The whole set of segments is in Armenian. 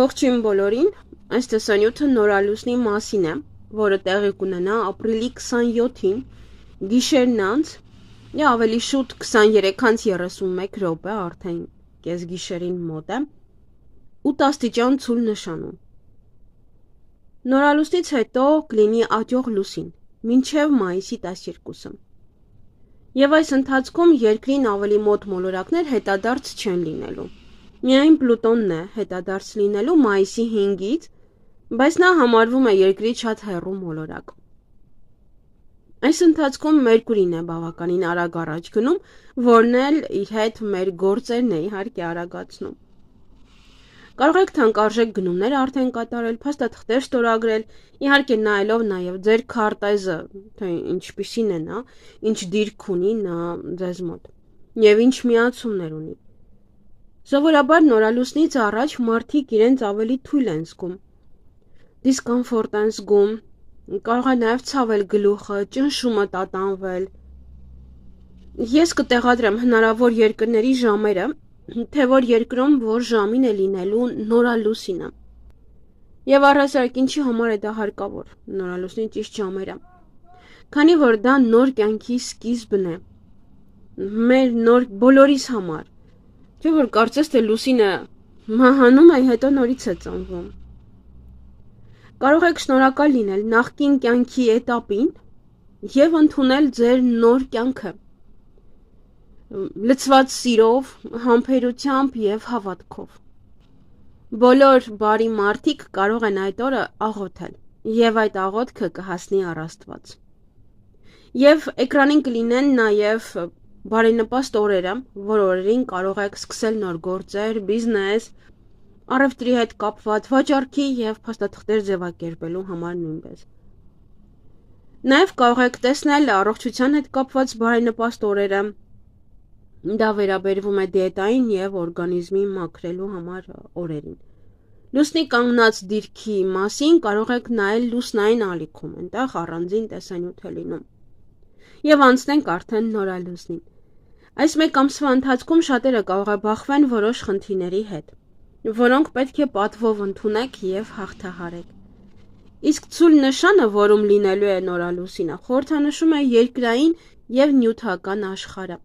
Ողջույն բոլորին, այս տեսանյութը նորալուսնի մասին է, որը տեղի կունենա ապրիլի 27-ին, գիշերն անց, ավելի շուտ 23:31 րոպե, արդեն կեսգիշերին մոտ է, 8 աստիճան ցուլ նշանում։ Նորալուսնից հետո կլինի աճող լուսին, մինչև մայիսի 12-ը։ Եվ այս ընթացքում երկրին ավելի մոտ մոլորակներ հետադարձ չեն լինելու։ Միայն Պլուտոնն է հետադարձ լինելու մայիսի 5-ից, բայց նա համարվում է երկրից շատ հեռու մոլորակ։ Այս ընթացքում Մերկուրին է բավականին արագ առաջ գնում, որն էլ իր հետ մեր գործերն է իհարկե արագացնում։ Կարող եք թանկարժեք գնումներ արդեն կատարել, փաստաթղթեր ստորագրել, իհարկե նայելով նաև ձեր քարտեզը, թե ինչպիսին է նա, ինչ դիրք ունի նա ձեզ մոտ, եւ ինչ միացումներ ունի։ Սովորաբար նորալուսնից առաջ մարդիկ իրենց ավելի թույլ են զգում, դիսկոմֆորտ են զգում, կարող է նաև ցավել գլուխը, ճնշումը տատանվել։ Ես կտեղադրեմ հնարավոր երկրների ժամերը, թե որ երկրում որ ժամին է լինելու նորալուսինը։ Եվ առհասարակ ինչի համար է դա հարկավոր, նորալուսնի ճիշտ ժամերը։ Քանի որ դա նոր կյանքի սկիզբն է, մեր նոր բոլորիս համար, չէ՞ որ կարծես թե լուսինը մահանում է, հետո նորից է ծնվում։ Կարող եք շնորհակալ լինել նախկին կյանքի էտապին եւ ընդունել ձեր նոր կյանքը, լցված սիրով, համբերությամբ եւ հավատքով։ Բոլոր բարի մարդիկ կարող են այդ օրը աղոթել, եւ այդ աղոթքը կհասնի առ Աստված։ Եվ էկրանին կլինեն նաեւ բարենպաստ օրերը, որ օրերին կարող եք սկսել նոր գործեր, բիզնես, առևտրի հետ կապված, վաճառքի եւ փաստաթղթեր ձևակերպելու համար նույնպես։ Նաեւ կարող եք տեսնել առողջության հետ կապված բարենպաստ օրերը։ Դա վերաբերվում է դիետային եւ օրգանիզմի մաքրելու համար օրերին։ Լուսնի կանգնած դիրքի մասին կարող եք նայել լուսնային ալիքում, այնտեղ առանձին տեսանյութ է լինում։ Եվ անցնենք արդեն նորալուսնին։ Այս մեկ ամսվա ընթացքում շատերը կարող է բախվեն որոշ խնդիրների հետ, որոնք պետք է պատվով ընդունեք եւ հաղթահարեք։ Իսկ ցուլ նշանը, որում լինելու է նորալուսինը, խորհրդանշում է երկրային եւ նյութական աշխարհը։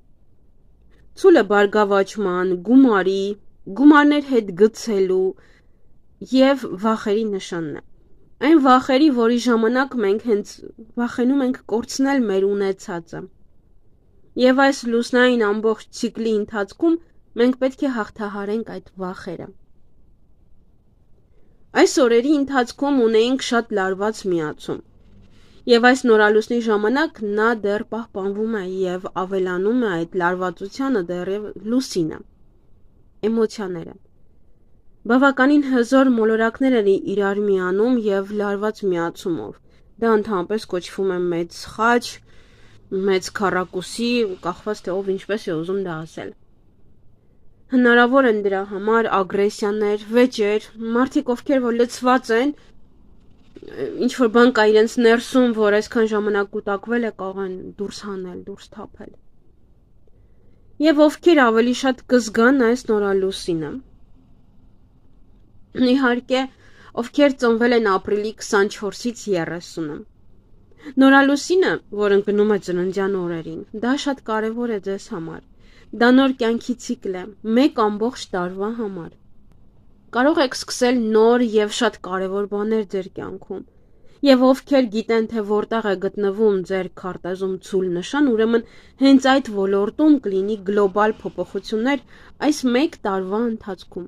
Ցուլը բարգավաճման, գումարի, գումարներ հետ գցելու եւ վախերի նշանն է։ Այն վախերի, որի ժամանակ մենք հենց վախենում ենք կորցնել մեր ունեցածը։ Եվ այս լուսնային ամբողջ ցիկլի ընթացքում մենք պետք է հաղթահարենք այդ վախերը։ Այս օրերի ընթացքում ունեինք շատ լարված միացում։ Եվ այս նորալուսնի ժամանակ նա դեռ պահպանվում է եւ ավելանում է այդ լարվածությանը դեռ լուսինը, էմոցիաները։ Բավականին հզոր մոլորակներ են իրար միանում եւ լարված միացումով։ Դա ընդհանրապես կոչվում է մեծ խաչ, մեծ քառակուսի, կախված թե ով ինչպես է ուզում դա ասել։ Հնարավոր են դրա համար ագրեսիաներ, վեճեր, մարդիկ ովքեր որ լցված են, ինչ որ բան կա իրենց ներսում, որ այսքան ժամանակ կուտակվել է, կարող են դուրս հանել, դուրս թափել։ Եվ ովքեր ավելի շատ կզգան այս նորալուսինը։ Իհարկե, ովքեր ծնվել են ապրիլի 24-ից 30-ը։ Նորալուսինը, որն գնում է ծննդյան օրերին, դա շատ կարևոր է ձեզ համար։ Դա նոր կյանքի ցիկլ է, մեկ ամբողջ տարվա համար։ Կարող եք սկսել նոր եւ շատ կարևոր բաներ ձեր կյանքում։ Եվ ովքեր գիտեն, թե որտեղ է գտնվում ձեր քարտեզում ցուլ նշան, ուրեմն հենց այդ ոլորտում կլինի գլոբալ փոփոխություններ այս մեկ տարվա ընթացքում։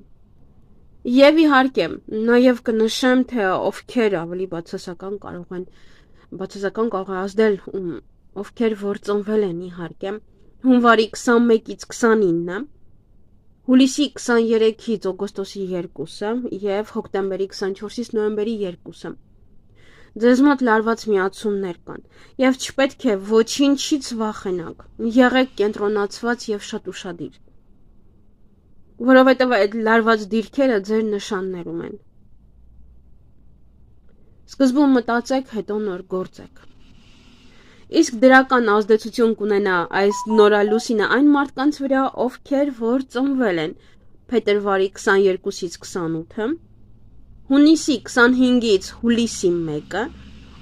Եվ իհարկե, նաեւ կնշեմ, թե ովքեր ավելի բացասական կարող է ազդել, ովքեր որ ծնվել են իհարկե, հունվարի 21-ից 29-ը, հուլիսի 23-ից օգոստոսի 2-ը եւ հոկտեմբերի 24-ից նոյեմբերի 2-ը։ Ձեզ մոտ լարված միացումներ կան եւ չպետք է ոչինչից վախենաք։ Եղեք կենտրոնացված եւ շատ ուշադիր։ Որովհետեւ այդ լարված դիրքերը ձեր նշաններում են։ Սկզբում մտածեք, հետո նոր գործեք։ Իսկ դրական ազդեցություն կունենա այս նորալուսինը այն մարդկանց վրա, ովքեր որ ծնվել են փետրվարի 22-ից 28-ը, հունիսի 25-ից հուլիսի 1-ը,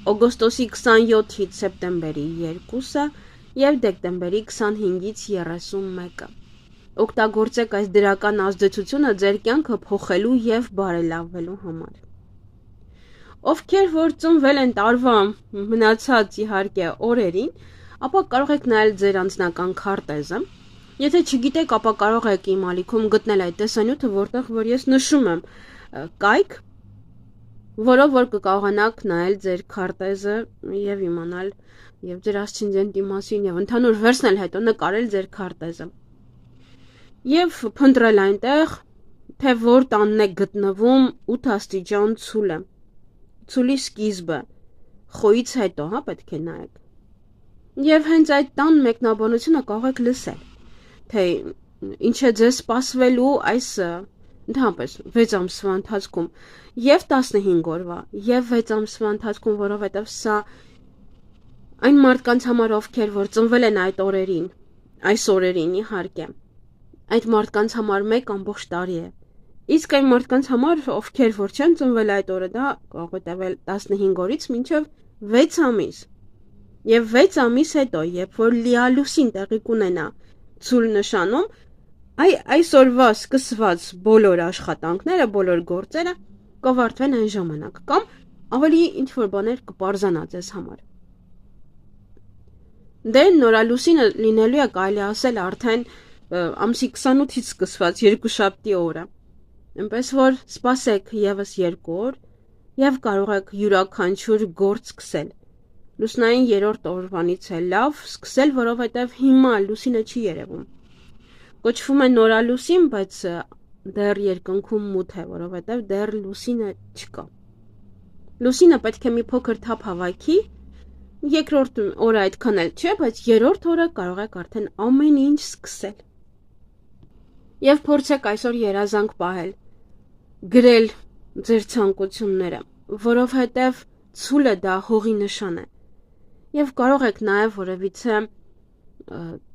օգոստոսի 27-ից սեպտեմբերի 2-ը և դեկտեմբերի 25-ից 31-ը։ Օգտագործեք այս դրական ազդեցությունը ձեր կյանքը փոխելու և բարելավելու համար։ Ովքեր որ ծնվել են տարվա մնացած իհարկե օրերին, ապա կարող եք նայել ձեր անձնական քարտեզը։ Եթե չգիտեք, ապա կարող եք իմ ալիքում գտնել այդ տեսանյութը, որտեղ որ ես նշում եմ կայք, որով որ կկարողանաք նայել ձեր քարտեզը եւ իմանալ եւ ձեր ասցենդենտի մասին եւ ընդհանուր վերցնել հետո նկարել ձեր քարտեզը։ Եվ փնտրել այնտեղ, թե որ տանն է գտնվում 8 աստիճան ցուլը։ Ցուլի սկիզբը, խոյից հետո, հա, պետք է նայեք։ Եվ հենց այդ տան մեկնաբանությունը կարող եք լսել, թե ինչ է ձեզ սպասվելու այս ընդհանրապես 6 ամսվա ընթացքում եւ 15 օրվա եւ 6 ամսվա ընթացքում, որովհետեւ սա այն մարդկանց համար, ովքեր որ ծնվել են այդ օրերին, այս օրերին իհարկե, այդ մարդկանց համար 1 ամբողջ տարի է։ Իսկ այն մարդկանց համար, ովքեր որ չեն ծնվել այդ օրը, դա կարող է տևել 15 օրից մինչև 6 ամիս։ Եվ 6 ամիս հետո, երբ որ լիալուսին տեղի կունենա ցուլ նշանում, այսօրվա սկսված բոլոր աշխատանքները, բոլոր գործերը կավարտվեն այն ժամանակ, կամ ավելի ինչ-որ բաներ կպարզանա ձեզ համար։ Դե նորալուսինը լինելու է, կարելի ասել, արդեն ամսի 28-ից սկսված երկուշաբթի օրը։ Այնպես որ սպասեք եւս 2 օր եւ կարող եք յուրաքանչյուր գործ սկսել։ Լուսնային 3-րդ օրվանից է լավ սկսել, որովհետեւ հիմա լուսինը չի երևում։ Կոչվում է նորալուսին, բայց դեռ երկնքում մութ է, որովհետև դեռ լուսինը չկա։ Լուսինը պետք է մի փոքր թափ հավաքի, երկրորդ օրը այդքան էլ չէ, բայց երրորդ օրը կարող եք արդեն ամեն ինչ սկսել։ Եվ փորձեք այսօր երազանք պահել, գրել ձեր ցանկությունները, որովհետև ցուլը դա հողի նշան է։ Եվ կարող եք նաև որևիցե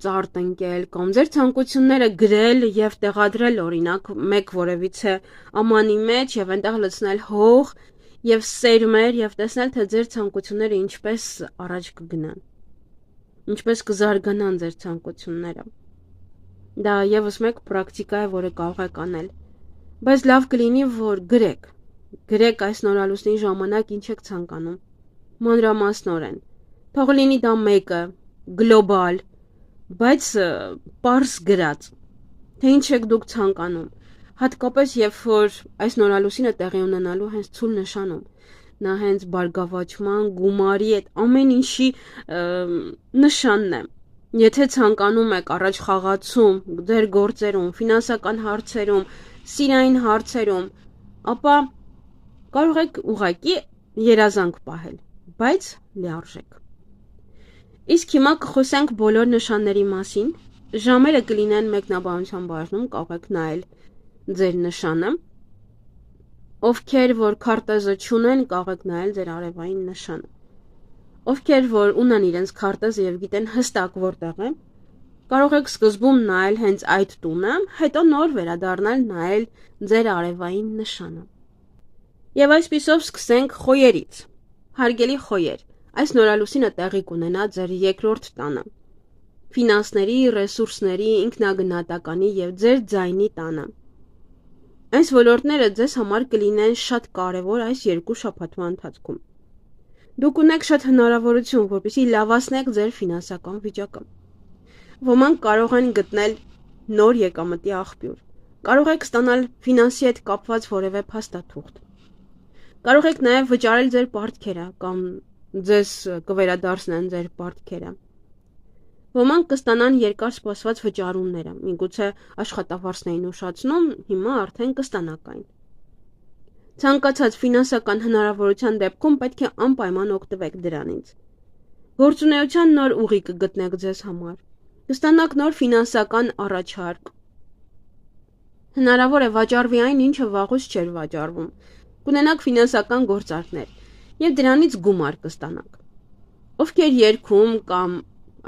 ծարտ ընկել կամ ձեր ցանկությունները գրել եւ տեղադրել, օրինակ, մեկ որևիցե ամանի մեջ եւ այնտեղ լցնել հող եւ սերմեր եւ տեսնել, թե ձեր ցանկությունները ինչպես առաջ կգնան, ինչպես կզարգանան ձեր ցանկությունները։ Դա եւս մեկ պրակտիկա է, որը կարող եք անել, բայց լավ կլինի, որ գրեք այս նորալուսնի ժամանակ ինչ եք ցանկանում, մանրամասնորեն, թող լինի դա մեկը, գլոբալ, բայց պարզ գրած, թե ինչ եք դուք ցանկանում, հատկապես երբ որ այս նորալուսինը տեղի ունենալու հենց ցուլ նշանում, նա հենց բարգավաճման, գումարի այդ ամեն ինչի նշանն է։ Եթե ցանկանում եք առաջ խաղացում, ձեր գործերում, ֆինանսական հարցերում, սիրային հարցերում, ապա կարող եք ուղղակի երազանք պահել, բայց լիարժեք։ Իսկ հիմա կխոսենք բոլոր նշանների մասին, ժամերը կլինեն մեկնաբանության բաժնում, կարող եք նայել ձեր նշանը, ովքեր որ քարտեզը չունեն, կարող եք նայել ձեր արևային նշանը, ովքեր որ ունեն իրենց քարտեզը եւ գիտեն հստակ որտեղ է, կարող եք սկզբում նայել հենց այդ տունը, հետո նոր վերադառնալ նայել ձեր արևային նշանը։ Եվ այսպիսով սկսենք խոյերից։ Հարգելի խոյեր, այս նորալուսինը տեղի կունենա ձեր երկրորդ տանը, ֆինանսների, ռեսուրսների, ինքնագնահատականի եւ ձեր ձայնի տանը։ Այս ոլորտները ձեզ համար կլինեն շատ կարևոր այս 2 շաբաթվա ընթացքում։ Դուք ունեք շատ հնարավորություն, որպեսզի լավացնեք ձեր ֆինանսական վիճակը։ Ոմանք կարող են գտնել նոր եկամտի աղբյուր։ Կարող եք ստանալ ֆինանսի հետ կապված որևէ փաստաթուղթ։ Կարող եք նաև վճարել ձեր պարտքերը կամ ձեզ կվերադարձնեն ձեր պարտքերը։ Ոմանք կստանան երկար սպասված վճարումները, միգուցե աշխատավարձն էին ուշացնում, հիմա արդեն կստանաք այն։ Ցանկացած ֆինանսական հնարավորության դեպքում պետք է անպայման օգտվեք դրանից։ Գործունեության նոր ուղի կգտնեք ձեզ համար։ Կստանաք նոր ֆինանսական առաջարկ։ Հնարավոր է վաճառվի այն, ինչը վաղուց չէր վաճառվում։ Կունենաք ֆինանսական գործարքներ եւ դրանից գումար կստանաք։ Ովքեր երգում կամ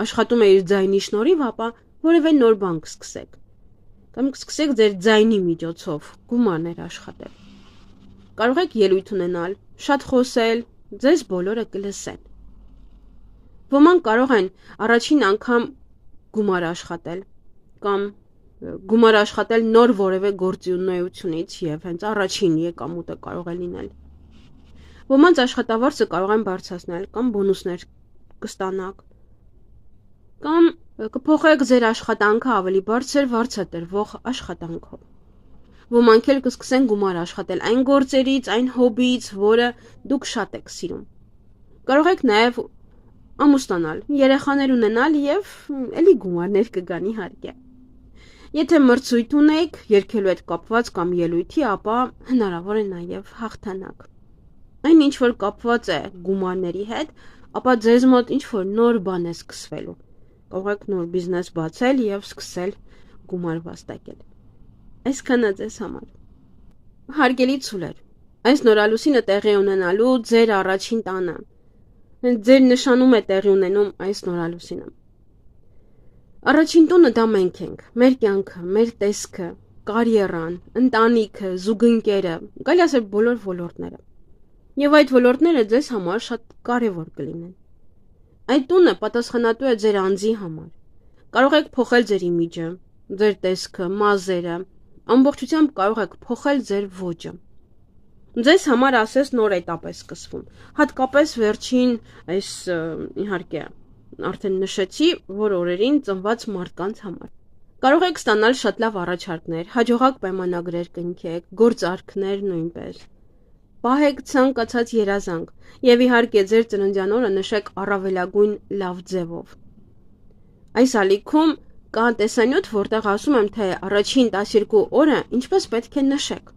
աշխատում է իր ձայնի շնորհիվ, ապա որևէ նոր բան կսկսեք։ Կամ կսկսեք ձեր ձայնի միջոցով գումարներ աշխատել։ կարող եք ելույթ ունենալ, շատ խոսել, ձեզ բոլորը կլսեն։ Ոմանք կարող են առաջին անգամ գումար աշխատել կամ գումար աշխատել նոր որևէ գործունեությունից եւ հենց առաջին եկամուտը կարող է լինել։ Ոմանց աշխատավարձը կարող են բարձրացնել կամ բոնուսներ կստանաք կամ կփոխեք ձեր աշխատանքը ավելի բարձր վարձատրվող աշխատանքով։ Ոմանք էլ կսկսեն գումար աշխատել այն գործերից, այն հոբիից, որը դուք շատ եք սիրում։ Կարող եք նաև ամուսնանալ, երեխաներ ունենալ եւ էլի գումարներ կգան իհարկե։ Եթե մրցույթ ունեք երգելու հետ կապված կամ ելույթի, ապա հնարավոր է նաև հաղթանակ։ Այն ինչ որ կապված է գումարների հետ, ապա ձեզ մոտ ինչ որ նոր բան է սկսվելու։ Կարող եք նոր բիզնես բացել եւ սկսել գումար վաստակել։ Այսքանը ձեզ համար։ Հարգելի ցուլեր, այս նորալուսինը տեղի ունենալու ձեր առաջին տանը։ Ձեր նշանում է տեղի ունենում այս նորալուսինը։ Առաջին տունը դա մենք ենք, մեր կյանքը, մեր տեսքը, կարիերան, ընտանիքը, զուգընկերը, գալի ասել բոլոր ոլորտները։ Եվ այդ ոլորտները ձեզ համար շատ կարևոր կլինեն։ Այդ տունը պատասխանատու է ձեր անձի համար։ Կարող եք փոխել ձեր իմիջը, ձեր տեսքը, մազերը, ամբողջությամբ կարող եք փոխել ձեր ոճը։ Ձեզ համար ասես նոր էտապ է սկսվում, հատկապես վերջին այս իհարկե արդեն նշեցի, որ օրերին ծնված մարդկանց համար։ Կարող եք ստանալ շատ լավ առաջարկներ, հաջողակ պայմանագրեր կնքեք, գործարքներ նույնպես։ Պահեք ցանկացած երազանք եւ իհարկե ձեր ծննդյան օրը նշեք առավելագույն լավ ձևով։ Այս ալիքում կա տեսանյութ, որտեղ ասում եմ, թե առաջին 12 օրը ինչպես պետք է նշեք,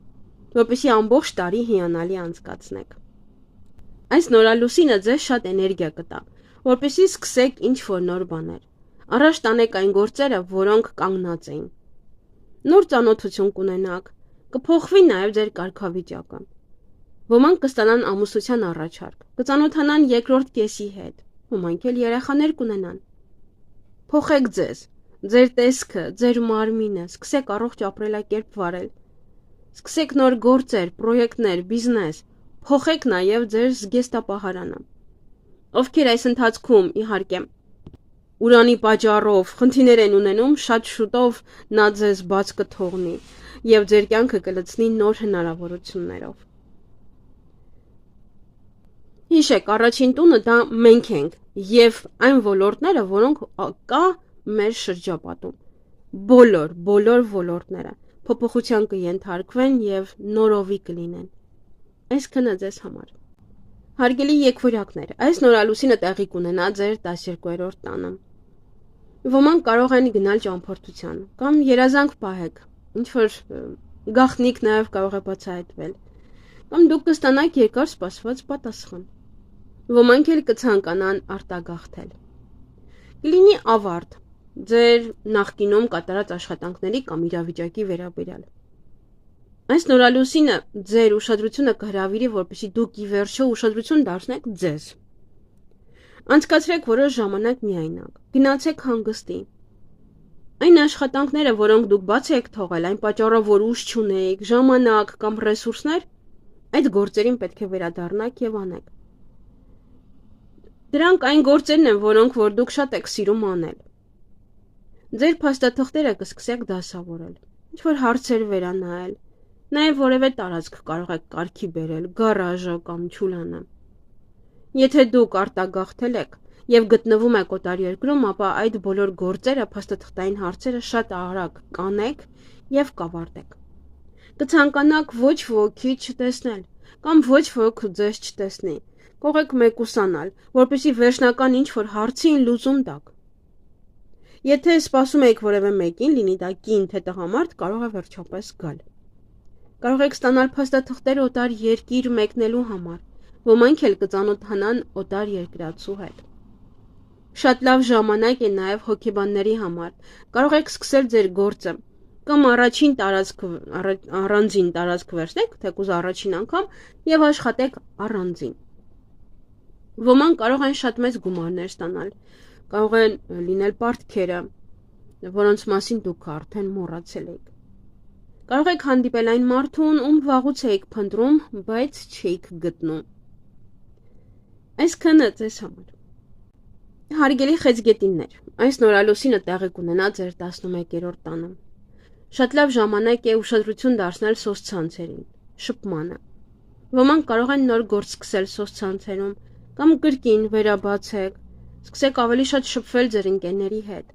որպեսզի ամբողջ տարի հիանալի անցկացնեք։ Այս նորալուսինը ձեզ շատ էներգիա կտա, որպեսզի սկսեք ինչ-որ նոր բաներ։ Առաջ տանեք այն գործերը, որոնք կանգնած էին։ Նոր ծանոթություն կունենաք, կփոխվի նաև ձեր կարգավիճակը։ Ոմանք կստանան ամուսնության առաջարկ, կծանոթանան երկրորդ կեսի հետ, ոմանք էլ երեխաներ կունենան։ Փոխեք ձեզ, ձեր տեսքը, ձեր մարմինը, սկսեք առողջ ապրելակերպ վարել։ Սկսեք նոր գործեր, պրոյեկտներ, բիզնես, փոխեք նաև ձեր զգեստապահարանը։ Ովքեր այս ընթացքում իհարկե Ուրանի պատճառով խնդիրներ են ունենում, շատ շուտով նա ձեզ բաց կթողնի եւ ձեր կյանքը կլցնի նոր հնարավորություններով։ Հիշեք, առաջին տունը դա մենք ենք եւ այն ոլորտները, որոնք կա մեր շրջապատում։ Բոլոր ոլորտները փոփոխության կենթարկվեն եւ նորովի կլինեն։ Այսքանը ձեզ համար։ Հարգելի եկվորյակներ, այս նորալուսինը տեղի կունենա ձեր 12-րդ տանը։ Ոմանք կարող են գնալ ճամփորդության կամ երազանք պահեք, ինչ որ գաղտնիք նաև կարող է բացահայտվել, կամ դուք կստանաք երկար սպասված պատասխան։ Ոմանք էլ կցանկանան արտագաղթել։ Կլինի ավարտ ձեր նախկինում կատարած աշխատանքների կամ իրավիճակի վերաբերյալ։ Այս նորալուսինը ձեր ուշադրությունը կհրավիրի, որպեսզի դուք ի վերջո ուշադրություն դարձնեք ձեզ։ Անցկացրեք որոշ ժամանակ միայնակ, գնացեք հանգստի։ Այն աշխատանքները, որոնք դուք բաց եք թողել, այն պատճառով, որ ուժ չունեիք, ժամանակ կամ ռեսուրսներ, այդ գործերին պետք է վերադառնաք եւ անեք։ Դրանք այն գործերն են, որոնք որ դուք շատ եք սիրում անել։ Ձեր փաստաթղթերը կսկսեք դասավորել, ինչ որ հարցեր վերանայել, նաև որևէ տարածք կարող եք կարգի բերել, գարաժը կամ չուլանը։ Եթե դուք արտագաղթել եք եւ գտնվում եք օտարերկրում, ապա այդ բոլոր գործերը, փաստաթղթային հարցերը շատ արագ կանեք եւ կավարտեք։ Կցանկանաք ոչ ոքի չտեսնել կամ ոչ ոք ձեզ չտեսնի։ Կողեք մեկուսանալ, որպեսզի վերջնական ինչ-որ հարցին լուծում տաք։ Եթե սպասում եք որևէ մեկին, լինի դա կին թե տղամարդ, կարող է վերջապես գալ։ Կարող եք ստանալ փաստաթղթեր օտար երկիր մեկնելու համար, ոմանք էլ կծանոթանան օտար երկրացու հետ։ Շատ լավ ժամանակ է նաև հոգեբանների համար, կարող եք սկսել ձեր գործը, կամ առանձին տարածք վերցնեք, թեկուզ առաջին անգամ, եւ աշխատեք առանձին։ Ոմանք կարող են շատ մեծ գումարներ ստանալ, կարող են լինել պարտքերը, որոնց մասին դուք արդեն մոռացել եք։ Կարող եք հանդիպել այն մարդուն, ում վաղուց էիք փնտրում, բայց չէիք գտնում։ Այսքանը ձեզ համար։ Հարգելի խեցգետիններ, այս նորալուսինը տեղի կունենա ձեր 11-րդ տանը։ Շատ լավ ժամանակ է ուշադրություն դարձնել սոցցանցերին, շփմանը։ Ոմանք կարող են նոր գործ սկսել սոցցանցերում կամ կրկին վերաբացեք, սկսեք ավելի շատ շփվել ձեր ընկերների հետ։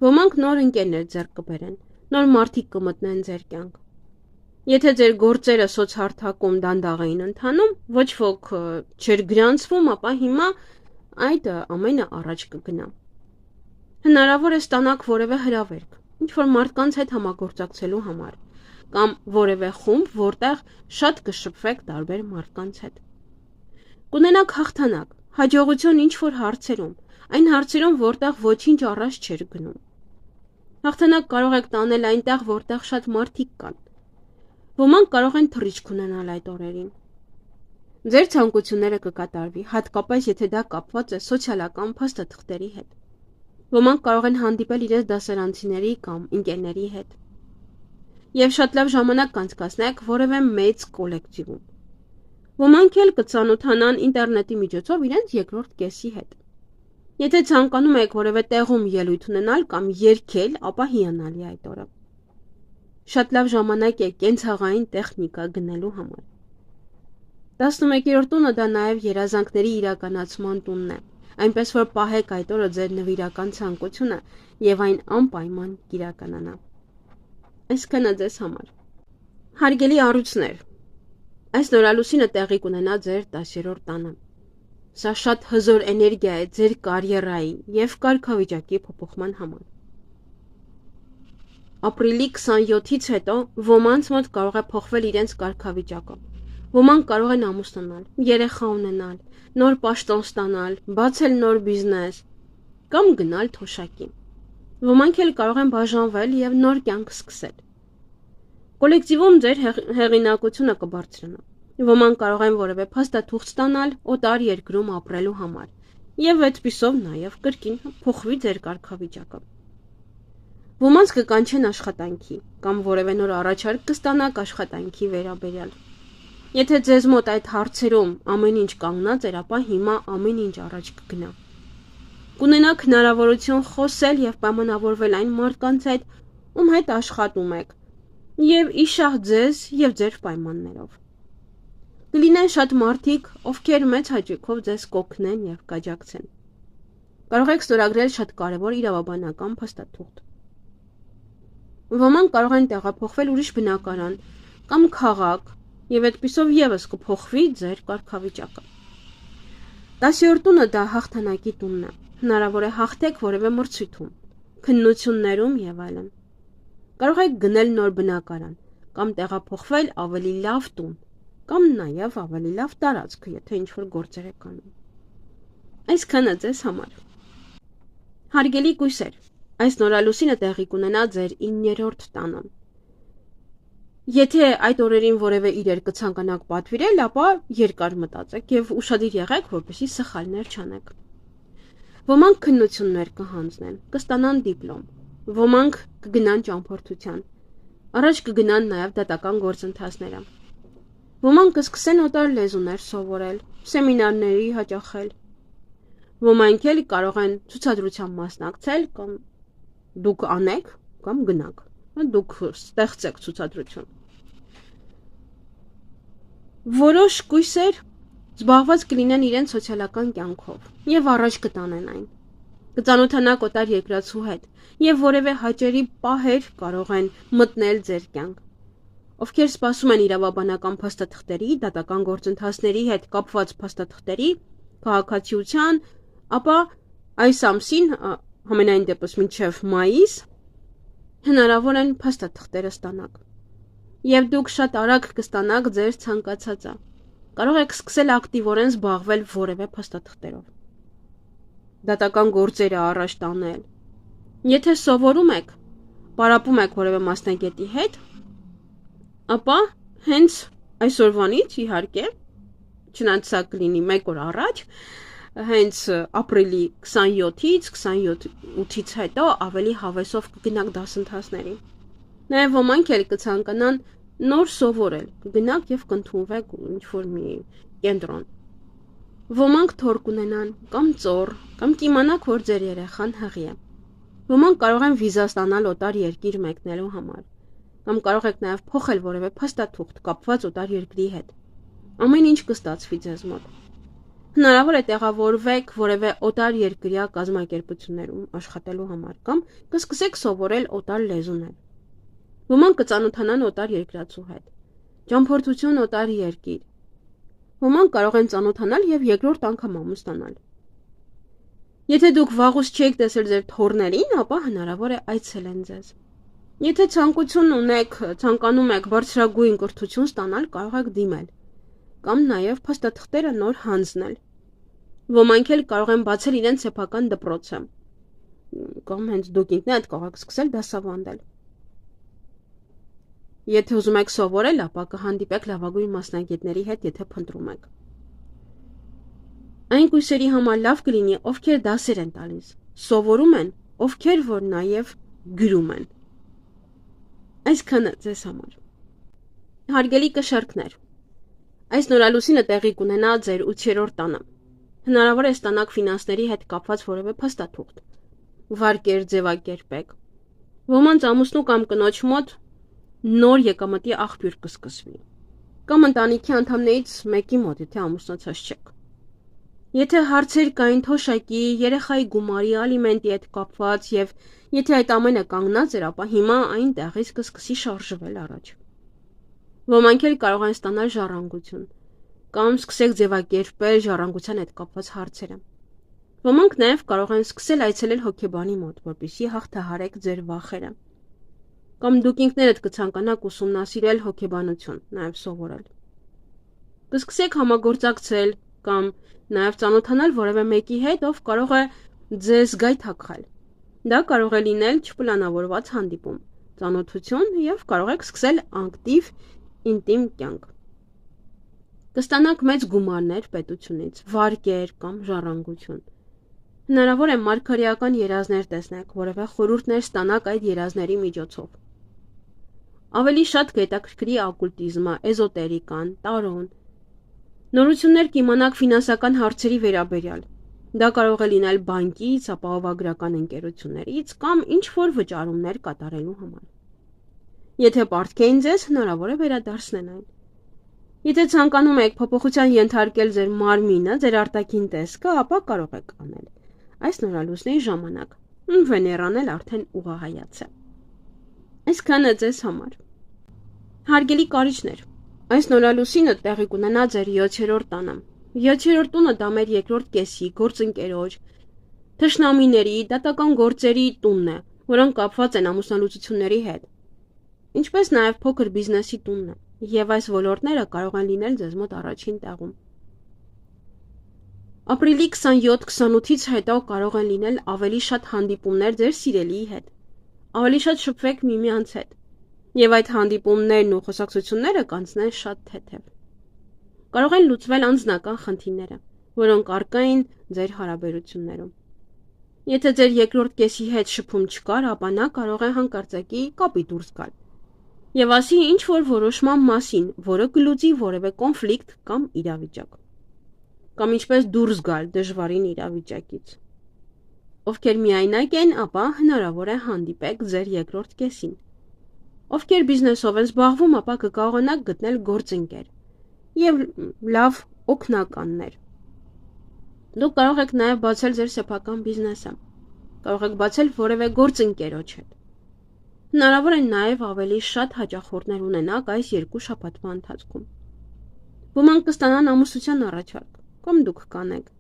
Ոմանք նոր ընկերներ ձեռք կբերեն, նոր մարդիկ կմտնեն ձեր կյանք։ Եթե ձեր գործերը սոցհարթակում դանդաղ էին ընթանում, ոչ ոք չէր գրանցվում, ապա հիմա այդ ամենը առաջ կգնա։ Հնարավոր է ստանաք որևէ հրավերք, ինչ-որ մարդկանց հետ համագործակցելու համար, կամ որևէ խումբ, որտեղ շատ կշփվեք տարբեր մարդկանց հետ։ Կունենաք հաղթանակ, հաջողություն ինչ-որ հարցերում, այն հարցերում, որտեղ ոչինչ առաջ չէր գնում։ Հաղթանակ կարող եք տանել այնտեղ, որտեղ շատ մարդիկ կան։ Ոմանք կարող են թռիչք ունենալ այդ օրերին։ Ձեր ցանկությունները կկատարվի, հատկապես եթե դա կապված է սոցիալական փաստաթղթերի հետ։ Ոմանք կարող են հանդիպել իրենց դասարանցիների կամ ընկերների հետ։ Եվ շատ լավ ժամանակ կանցկացնեք որևէ մեծ կոլեկտիվում։ Ոմանք էլ կծանոթանան ինտերնետի միջոցով իրենց երկրորդ կեսի հետ։ Եթե ցանկանում եք որևէ տեղում ելույթ ունենալ կամ երգել, ապա հիանալի այդ օրը։ Շատ լավ ժամանակ է կենցաղային տեխնիկա գնելու համար։ 11-րդ տունը դա նաև երազանքների իրականացման տունն է, այնպես որ պահեք այդ օրը ձեր նվիրական ցանկությունը եւ այն անպայման կիրականանա։ Այսքանը ձեզ համար։ Հարգելի առույցներ, այս նորալուսինը տեղի կունենա ձեր 10-րդ տանը։ Սա շատ հզոր էներգիա է ձեր կարիերայի եւ կարգավիճակի փոփոխման համար։ Ապրիլի 27-ից հետո ոմանց մոտ կարող է փոխվել իրենց կարգավիճակը։ Ոմանք կարող են ամուսնանալ, երեխա ունենալ, նոր պաշտոն ստանալ, բացել նոր բիզնես կամ գնալ թոշակի։ Ոմանք էլ կարող են բաժանվել եւ նոր կյանք սկսել։ Կոլեկտիվում ձեր հեղինակությունը կբարձրանա։ Ոմանք կարող են որևէ փաստաթուղթ ստանալ օտար երկրում ապրելու համար եւ այդպիսով նաեւ կրկին փոխվի ձեր կարգավիճակը։ Ոմանց կկանչեն աշխատանքի կամ որևէ նոր առաջարկ կստանաք աշխատանքի վերաբերյալ։ Եթե ձեզ մոտ այդ հարցերում ամեն ինչ կանգնած էր, ապա հիմա ամեն ինչ առաջ կգնա։ Կունենաք հնարավորություն խոսել եւ պայմանավորվել այն մարդկանց հետ, ում հետ աշխատում եք, եւ իշահ ձեզ եւ ձեր պայմաններով։ Կլինեն շատ մարդիկ, ովքեր մեծ հաճույքով ձեզ կօգնեն եւ կաջակցեն։ Կարող եք ստորագրել շատ կարեւոր իրավաբանական փաստաթուղթ։ Ոմանք կարող են տեղափոխվել ուրիշ բնակարան կամ քաղաք եւ այդպիսով եւս կփոխվի ձեր կարգավիճակը։ 10-րդ տունը դա հաղթանակի տունն է։ Հնարավոր է հաղթեք որևէ մրցույթում, քննություններում եւ այլն։ Կարող եք գնել նոր բնակարան կամ տեղափոխվել ավելի լավ տուն կամ նաեւ ավելի լավ տարածք, եթե ինչ-որ գործեր եք անում։ Այսքանը ձեզ համար։ Հարգելի կույսեր, այս նորալուսինը տեղի կունենա ձեր 9-րդ տանը։ Եթե այդ օրերին որևէ իրեր կցանկանաք պատվիրել, ապա երկար մտածեք եւ ուշադիր եղեք, որպեսզի սխալներ չանեք։ Ոմանք քննություններ կհանձնեն, կստանան դիպլոմ, ոմանք կգնան ճամփորդության, առաջ կգնան նաեւ դատական գործընթացները։ Ոմանք կսկսեն օտար լեզուներ սովորել, սեմինարների հաճախել։ Ոմանք էլ կարող են ցուցադրության մասնակցել կամ դուք անեք կամ գնաք, դուք ստեղծեք ցուցադրություն։ Որոշ կույսեր զբաղված կլինեն իրենց սոցիալական կյանքով եւ առաջ կտանեն այն։ Կծանոթանաք օտար երկրացու հետ եւ որևէ հաճելի պահեր կարող են մտնել ձեր կյանք։ Ովքեր սպասում են իրավաբանական փաստաթղթերի, դատական գործընթացների հետ կապված փաստաթղթերի, քաղաքացիության, ապա այս ամսին, համենայն դեպս մինչև մայիս, հնարավոր են փաստաթղթերը ստանաք։ Եվ դուք շատ արագ կստանաք ձեր ցանկացածը։ Կարող եք սկսել ակտիվորեն զբաղվել որևէ փաստաթղթերով։ Դատական գործերը առաջ տանել։ Եթե սովորում եք, պարապում եք որևէ մասնագետի հետ, ապա հենց այսօրվանից իհարկե, չնայած սա կլինի 1 օր առաջ, հենց ապրիլի 27-ից 28-ից հետո ավելի հավեսով կգնաք դասընթացների։ Նաև ոմանք էլ կցանկանան նոր սովորել, կգնաք եւ կընդունվեք ինչ-որ մի կենտրոն։ Ոմանք թոր կունենան, կամ ծոր, կամ կիմանաք, որ ձեր երեխան հղի է։ Ոմանք կարող են վիզա ստանալ օտար երկիր մեկնելու համար, կամ կարող եք նաև փոխել որևէ փաստաթուղթ կապված օտար երկրի հետ։ Ամեն ինչ կստացվի ձեզ մոտ։ Հնարավոր է տեղավորվեք որևէ օտար երկրյա կազմակերպություններում աշխատելու համար կամ կսկսեք սովորել օտար լեզուներ։ Ոմանք կծանոթանան օտար երկրացու հետ։ Ճամփորդություն օտար երկիր։ Ոմանք կարող են ծանոթանալ եւ երկրորդ անգամ ամուսնանալ։ Եթե դուք վաղուց չեք տեսել ձեր թոռներին, ապա հնարավոր է այցելեն ձեզ։ Եթե ցանկանում եք բարձրագույն կրթություն ստանալ, կարող եք դիմել կամ նաև փաստաթղթերը նոր հանձնել։ Ոմանք էլ կարող են բացել իրենց սեփական դպրոցը, կամ հենց դուք ինքներդ կարող եք սկսել դասավանդել։ Եթե ուզում եք սովորել, ապա կհանդիպեք լավագույն մասնագետների հետ, եթե փնտրում եք։ Այն կույսերի համար լավ կլինի, ովքեր դասեր են տալիս, սովորում են, ովքեր որ նաև գրում են։ Այսքանը ձեզ համար։ Հարգելի կշարքներ, այս նորալուսինը տեղի կունենա ձեր 8-րդ տանը։ Հնարավոր է ստանաք ֆինանսների հետ կապված որևէ փաստաթուղթ, վարկեր ձևակերպեք։ Ոմանց ամուսնու կամ կնոջ մոտ նոր եկամտի աղբյուր կսկսվի, կամ ընտանիքի անդամներից մեկի մոտ, եթե ամուսնացած չեք։ Եթե հարցեր կային թոշակի, երեխայի գումարի, ալիմենտի հետ կապված եւ եթե այդ ամենը կանգնած էր, ապա հիմա այն տեղից կսկսի շարժվել առաջ։ Ոմանք էլ կարող են ստանալ ժառանգություն կամ սկսեք ձևակերպել ժառանգության հետ կապված հարցերը։ Ոմանք նաև կարող են սկսել այցելել հոգեբանի մոտ, որպեսզի հաղթահարեք ձեր վախերը։ Կամ դուք ինքներդ կցանկանաք ուսումնասիրել հոգեբանություն, նաև սովորել։ Կսկսեք համագործակցել կամ նաև ծանոթանալ որևէ մեկի հետ, ով կարող է ձեզ գայթակղել։ Դա կարող է լինել չպլանավորված հանդիպում, ծանոթություն եւ կարող եք սկսել ակտիվ ինտիմ կյանք։ Կստանաք մեծ գումարներ պետությունից, վարկեր կամ ժառանգություն։ Հնարավոր է մարգարեական երազներ տեսնեք, որևէ խորհուրդներ ստանաք այդ երազների միջոցով։ Ավելի շատ կհետաքրքրի օկուլտիզմը, էզոտերիկան, տարոն։ Նորություններ կիմանաք ֆինանսական հարցերի վերաբերյալ։ Դա կարող է լինել բանկից, ապահովագրական ընկերություններից կամ ինչ-որ վճարումներ կատարելու համար։ Եթե պարտքեին ձեզ, հնարավոր է վերադարձնեն այն։ Եթե ցանկանում եք փոփոխության ենթարկել ձեր մարմինը, ձեր արտաքին տեսքը, ապա կարող եք անել։ Այս նորալուսնի ժամանակ Վեներան էլ արդեն ուղղահայաց է։ Այսքանը ձեզ համար։ Հարգելի կարիճներ, այս նորալուսինը տեղի կունենա ձեր 7-րդ տանը։ 7-րդ տունը դա մեր երկրորդ կեսի, գործընկերոջ, թշնամիների, դատական գործերի տունն է, որոնք կապված են ամուսնալուծությունների հետ, ինչպես նաև փոքր բիզնեսի տունն է, եւ այս ոլորտները կարող են լինել ձեզ մոտ առաջին տեղում։ Ապրիլի 27-28-ից հետո կարող են լինել ավելի շատ հանդիպումներ ձեր սիրելիի հետ, ավելի շատ շփվեք միմյանց հետ, եւ այդ հանդիպումներն ու խոսակցությունները կանցնեն շատ թեթև։ Կարող են լուծվել անձնական խնդիրները, որոնք առկա են ձեր հարաբերություններում։ Եթե ձեր երկրորդ կեսի հետ շփում չկար, ապա նա կարող է հանկարծակի կապի դուրս գալ եւ ասի ինչ-որ որոշման մասին, որը կլուծի որևէ կոնֆլիկտ կամ իրավիճակ, կամ ինչպես դուրս գալ դժվարին իրավիճակից։ Ովքեր միայնակ են, ապա հնարավոր է հանդիպեք ձեր երկրորդ կեսին։ Ովքեր բիզնեսով են զբաղվում, ապա կկարողանաք գտնել գործընկեր եւ լավ օգնականներ։ Դուք կարող եք նաև բացել ձեր սեփական բիզնեսը։ Կարող եք բացել որևէ գործընկերոջ հետ։ Հնարավոր է նաև ավելի շատ հաճախորդներ ունենաք այս 2 շաբաթվա ընթացքում։ Ոմանք կստանան ամուսնության առաջարկ, կամ դուք կանեք։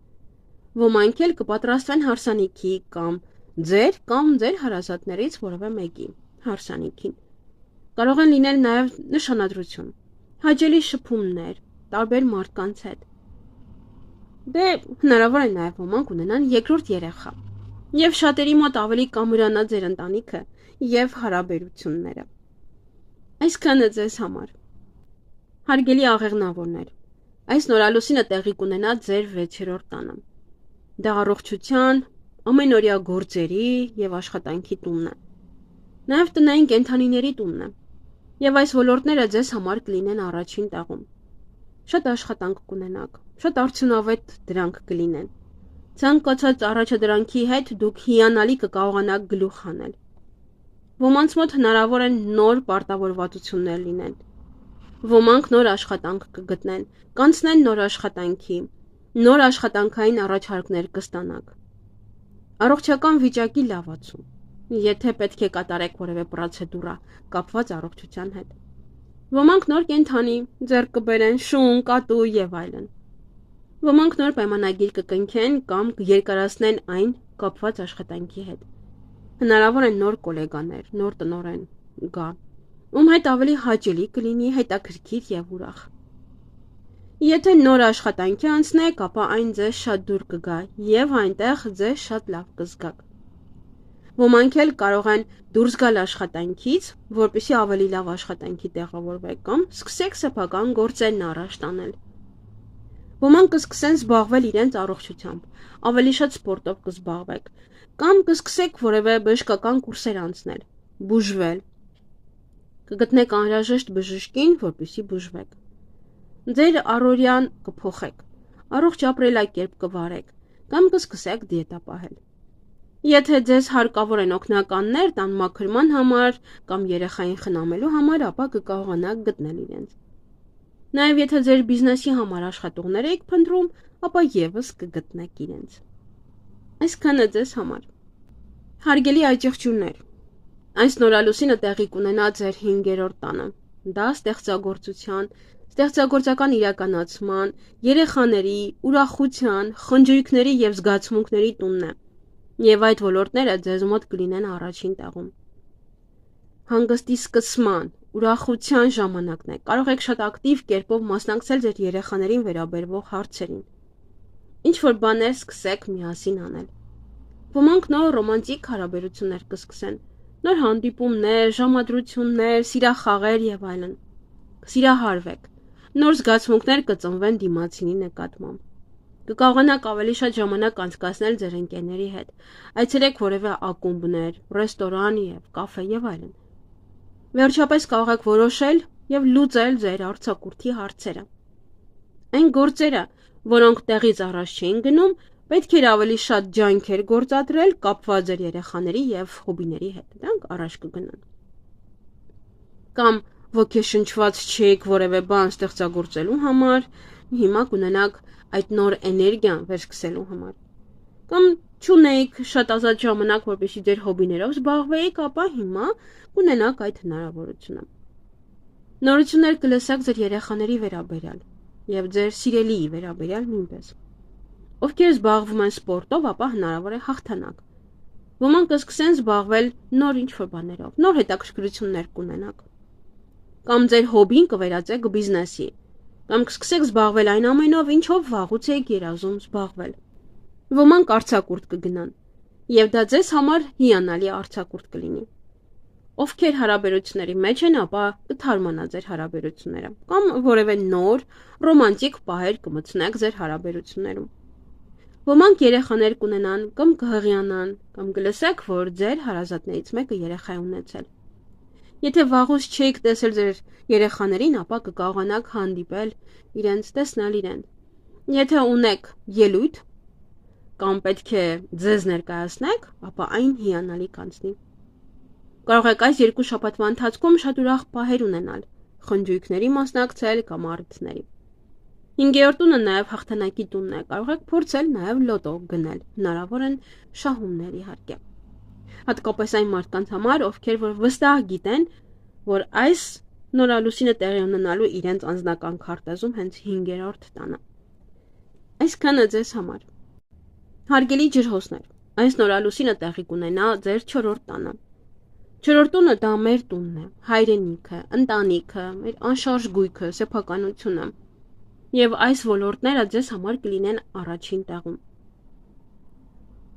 Ոմանք էլ կպատրաստվեն հարսանիքի կամ ձեր հարազատներից որևէ մեկի հարսանիքին։ Կարող են լինել նաև նշանադրություն, հաճելի շփումներ, տարբեր մարդկանց հետ։ Դե հնարավոր է նաև ոմանք ունենան երկրորդ երեխա, եւ շատերի մոտ ավելի կամուրանա ձեր ընտանիքը եւ հարաբերությունները։ Այսքանը ձեզ համար։ Հարգելի աղեղնավորներ, այս նորալուսինը տեղի կունենա ձեր 6-րդ տանը։ Դա առողջության, ամենօրյա գործերի եւ աշխատանքի տունն է։ Նաև տնային կենդանիների տունն է, եւ այս ոլորտները ձեզ համար կլինեն առաջին տեղում։ Շատ աշխատանք կունենաք, շատ արդյունավետ դրանք կլինեն։ Ցանկացած առաջադրանքի հետ դուք հիանալի կկարողանաք գլուխ հանել։ Ոմանց մոտ հնարավոր են նոր պարտավորվածություններ լինեն։ Ոմանք նոր աշխատանք կգտնեն, կանցնեն նոր աշխատանքի, նոր աշխատանքային առաջարկներ կստանաք։ Առողջական վիճակի լավացում, եթե պետք է կատարեք որևէ պրոցեդուրա կապված առողջության հետ։ Ոմանք նոր կենդանի, ձեռք կբերեն շուն, կատու եւ այլն։ Ոմանք նոր պայմանագիր կկնքեն կամ կերկարացնեն այն կապված աշխատանքի հետ։ Հնարավոր են նոր գոլեգաներ, նոր տնօրեն գա, ում հետ ավելի հաճելի կլինի, հետաքրքիր եւ ուրախ։ Եթե նոր աշխատանքի անցնեք, ապա այն ձեզ շատ դուր կգա եւ այնտեղ ձեզ շատ լավ կզգաք։ Ոմանք էլ կարող են դուրս գալ աշխատանքից, որպեսզի ավելի լավ աշխատանքի տեղավորվեք կամ սկսեք սեփական գործերն առաջ տանել։ Ոմանք կսկսեն զբաղվել իրենց առողջությամբ, ավելի շատ սպորտով կզբաղվեք, կամ կսկսեք որևէ բժշկական կուրսեր անցնել, բուժվել։ Կգտնեք անհրաժեշտ բժշկին, որպեսզի բուժվեք։ Ձեր առօրյան կփոխեք, առողջ ապրելակերպ կվարեք, կամ կսկսեք դիետա պահել։ Եթե ձեզ հարկավոր են օգնականներ տան մաքրման համար կամ երեխային խնամելու համար, ապա կկարողանաք գտնել իրենց։ Նաև եթե ձեր բիզնեսի համար աշխատողներ եք փնտրում, ապա եւս կգտնեք իրենց։ Այսքանը ձեզ համար։ Հարգելի այճեղջյուրներ, այս նորալուսինը տեղի կունենա ձեր 5-րդ տանը։ Դա ստեղծագործության, ստեղծագործական իրականացման, երեխաների, ուրախության, խնջույքների եւ զգացմունքների տունն է։ Եվ այդ ոլորտները ձեզ մոտ կլինեն առաջին տեղում։ Հանգստի սկսման, ուրախության ժամանակն է։ Կարող եք շատ ակտիվ կերպով մասնակցել ձեր երեխաներին վերաբերվող հարցերին։ Ինչ որ բաներ սկսեք միասին անել։ Ոմանք նոր ռոմանտիկ հարաբերություններ կսկսեն, նոր հանդիպումներ, ժամադրություններ, սիրախաղեր եւ այլն։ Կսիրահարվեք։ Նոր զգացմունքներ կծնվեն դիմացինի նկատմամբ։ Կկարողանաք ավելի շատ ժամանակ անցկացնել ձեր ընկերների հետ, այցելեք որևէ ակումբներ, ռեստորան եւ կաֆե եւ այլն։ Վերջապես կարող եք որոշել եւ լուծել ձեր արձակուրդի հարցերը։ Այն գործերը, որոնք տեղից առաջ չէին գնում, պետք էր ավելի շատ ջանքեր գործադրել կապված ձեր երեխաների եւ հոբիների հետ, դրանք առաջ կգնան։ Կամ ոգեշնչված չեք որևէ բան ստեղծագործելու համար, հիմա կունենաք այդ նոր էներգիան վերսկսելու համար։ Կամ չունեիք շատ ազատ ժամանակ, որպեսզի ձեր հոբիներով զբաղվեիք, ապա հիմա կունենաք այդ հնարավորությունը։ Նորություններ կլսեք ձեր երեխաների վերաբերյալ եւ ձեր սիրելիի վերաբերյալ նույնպես։ Ովքեր զբաղվում են սպորտով, ապա հնարավոր է հաղթանակ։ Ոմանք կսկսեն զբաղվել նոր ինչ-որ բաներով, նոր հետաքրքրություններ կունենաք։ Կամ ձեր հոբին կվերածեք բիզնեսի, կամ կսկսեք զբաղվել այն ամենով, ինչով վաղուց եք երազում զբաղվել։ Ոմանք արձակուրդ կգնան, եւ դա ձեզ համար հիանալի արձակուրդ կլինի։ Ովքեր հարաբերությունների մեջ են, ապա կթարմանա ձեր հարաբերությունները, կամ որևէ նոր ռոմանտիկ պահեր կմտցնեք ձեր հարաբերություններում։ Ոմանք երեխաներ կունենան, կամ կհղիանան, կամ կլսեք, որ ձեր հարազատներից մեկը երեխա է ունեցել։ Եթե վաղուց չեք տեսել ձեր երեխաներին, ապա կկարողանաք հանդիպել իրենց, տեսնել իրենց։ Եթե ունեք ելույթ կամ պետք է ձեզ ներկայացնեք, ապա այն հիանալի կանցնի։ Կարող եք այս 2 շաբաթվա ընթացքում շատ ուրախ պահեր ունենալ, խնջույքների մասնակցել կամ առիթների։ 5-րդ տունը նաև հաղթանակի տունն է, կարող եք փորձել նաև լոտո գնել, հնարավոր են շահումներ իհարկե։ Հատկապես այն մարդկանց համար, ովքեր որ վստահ գիտեն, որ այս նորալուսինը տեղի ունենալու իրենց անձնական քարտեզում հենց 5-րդ տանը։ Այսքանը ձեզ համար։ Հարգելի ջրհոսներ, այս նորալուսինը տեղի կունենա ձեր 4-րդ տանը։ 4-րդ տունը դա մեր տունն է, հայրենիքը, ընտանիքը, մեր անշարժ գույքը, սեփականությունը։ Եվ այս ոլորտները ձեզ համար կլինեն առաջին տեղում։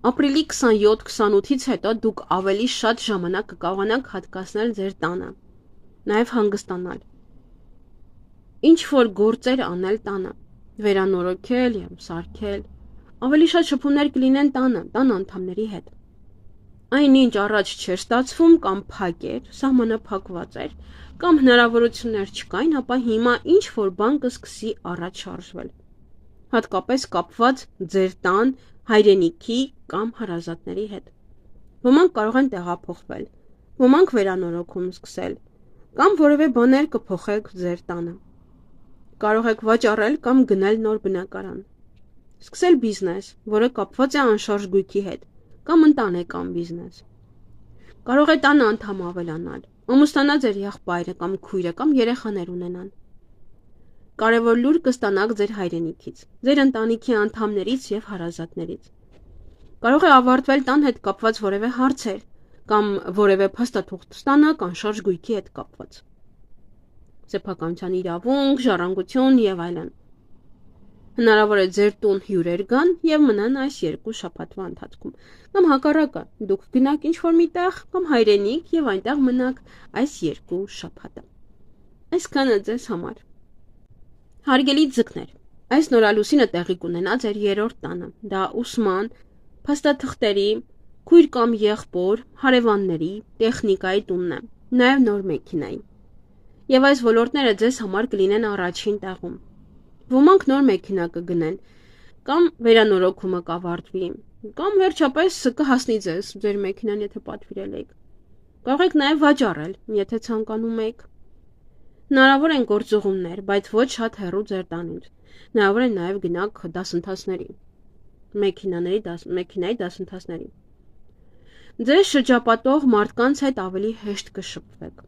Ապրիլի 27-28-ից հետո դուք ավելի շատ ժամանակ կկարողանաք հատկացնել ձեր տանը, նաև հանգստանալ։ Ինչ որ գործեր անել տանը, վերանորոգել եւ սարքել, ավելի շատ շփումներ կլինեն տան անդամների հետ։ Այնինչ առաջ չէր ստացվում կամ փակ էր, սահմանը փակված էր, կամ հնարավորություններ չկային, ապա հիմա ինչ որ բան կսկսի առաջ շարժվել։ Հատկապես կապված ձեր տան, հայրենիքի կամ հարազատների հետ։ Ոմանք կարող են տեղափոխվել, ոմանք վերանորոգում սկսել, կամ որևէ բաներ կփոխեք ձեր տանը։ Կարող եք վաճառել կամ գնել նոր բնակարան։ Սկսել բիզնես, որը կապված է անշարժ գույքի հետ, կամ ընտանեկան բիզնես։ Կարող է տանը անդամ ավելանալ, ամուսնանա ձեր եղբայրը կամ քույրը կամ երեխաներ ունենան։ Կարևոր լուր կստանաք ձեր հայրենիքից, ձեր ընտանիքի անդամներից եւ հարազատներից։ Կարող է ավարտվել տան հետ կապված որևէ հարցեր կամ որևէ փաստաթուղթ ստանաք անշարժ գույքի հետ կապված։ Սեփականության իրավունք, ժառանգություն եւ այլն։ Հնարավոր է ձեր տուն հյուրեր գան եւ մնան այս 2 շաբաթվա ընթացքում, կամ հակառակը, դուք գնաք ինչ-որ մի տեղ կամ հայրենիք եւ այնտեղ մնաք այս 2 շաբաթը։ Այսքանը ձեզ համար։ Հարգելի ձկներ, այս նորալուսինը տեղի կունենա ձեր 3-րդ տանը։ Դա ուսման, փաստաթղթերի, քույր կամ եղբոր, հարևանների, տեխնիկայի տունն է, նաեւ նոր մեքենայի։ Եվ այս ոլորտները ձեզ համար կլինեն առաջին տեղում։ Ոմանք նոր մեքենա կգնեն, կամ վերանորոգումը կավարտվի, կամ վերջապես կհասնի ձեր մեքենան, եթե պատվիրել եք։ Կարող եք նաև վաճառել, եթե ցանկանում եք։ Հնարավոր են գործուղումներ, բայց ոչ շատ հեռու ձեր տանից։ Հնարավոր է նաև գնաք դասընթացների, մեքենայի դասընթացների։ Ձեզ շրջապատող մարդկանց հետ ավելի հեշտ կշփվեք։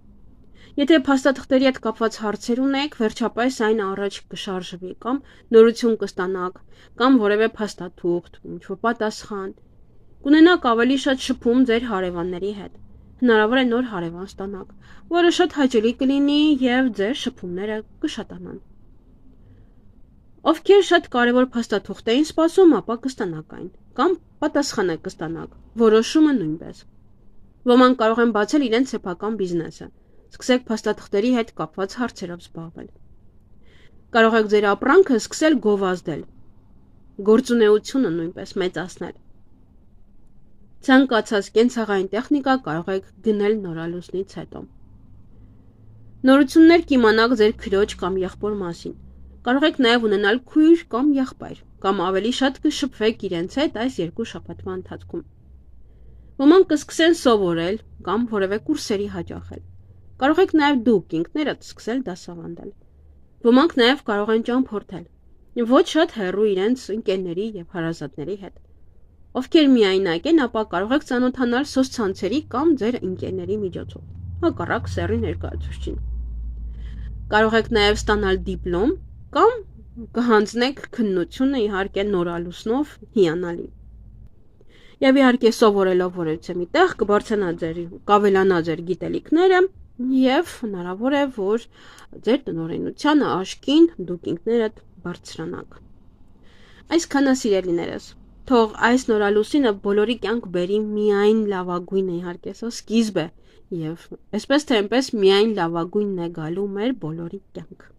Եթե փաստաթղթերի հետ կապված հարցեր ունեք, վերջապես այն առաջ կշարժվի կամ նորություն կստանաք, կամ որևէ փաստաթուղթ, ինչ-որ պատասխան։ Կունենաք ավելի շատ շփում ձեր հարևանների հետ։ Հնարավոր է նոր հարևան ստանաք, որը շատ հաճելի կլինի եւ ձեր շփումները կշատանան։ Ովքեր շատ կարևոր փաստաթուղթ էին սպասում, ապա կստանաք այն, կամ պատասխանը կստանաք, որոշումը նույնպես։ Ոմանք կարող են բացել իրենց սեփական բիզնեսը։ Սկսեք փաստաթղթերի հետ կապված հարցերով զբաղվել։ Կարող եք ձեր ապրանքը սկսել գովազդել, գործունեությունը նույնպես մեծացնել։ Ցանկացած կենցաղային տեխնիկա կարող եք գնել նորալուսնից հետո։ Նորություններ կիմանաք ձեր քրոջ կամ եղբոր մասին։ Կարող եք նաև ունենալ քույր կամ եղբայր, կամ ավելի շատ կշփվեք իրենց հետ այս 2 շաբաթվա ընթացքում։ Ոմանք կսկսեն սովորել կամ որևէ կուրսերի հաճախել։ Կարող եք նաև դուք ինքներդ սկսել դասավանդել։ Ոմանք նաև կարող են ճամփորդել, ոչ շատ հեռու իրենց ընկերների եւ հարազատների հետ։ Ովքեր միայնակ են, ապա կարող եք ծանոթանալ սոցցանցերի կամ ձեր ընկերների միջոցով, հակառակ սեռի ներկայացուցչին։ Կարող եք նաև ստանալ դիպլոմ կամ կհանձնեք քննությունը, իհարկե նորալուսնով հիանալի։ Եվ իհարկե սովորելով որևէ միտեղ կավելանա ձեր գիտելիքները եւ հնարավոր է, որ ձեր տնօրենությանը աչքին դուք ինքներդ բարձրանաք։ Այսքանը սիրելիներս, թող այս նորալուսինը բոլորի կյանք բերի միայն լավագույնը, իհարկե սա սկիզբ է եւ այսպես թե այնպես միայն լավագույնն է գալու մեր բոլորի կյանք։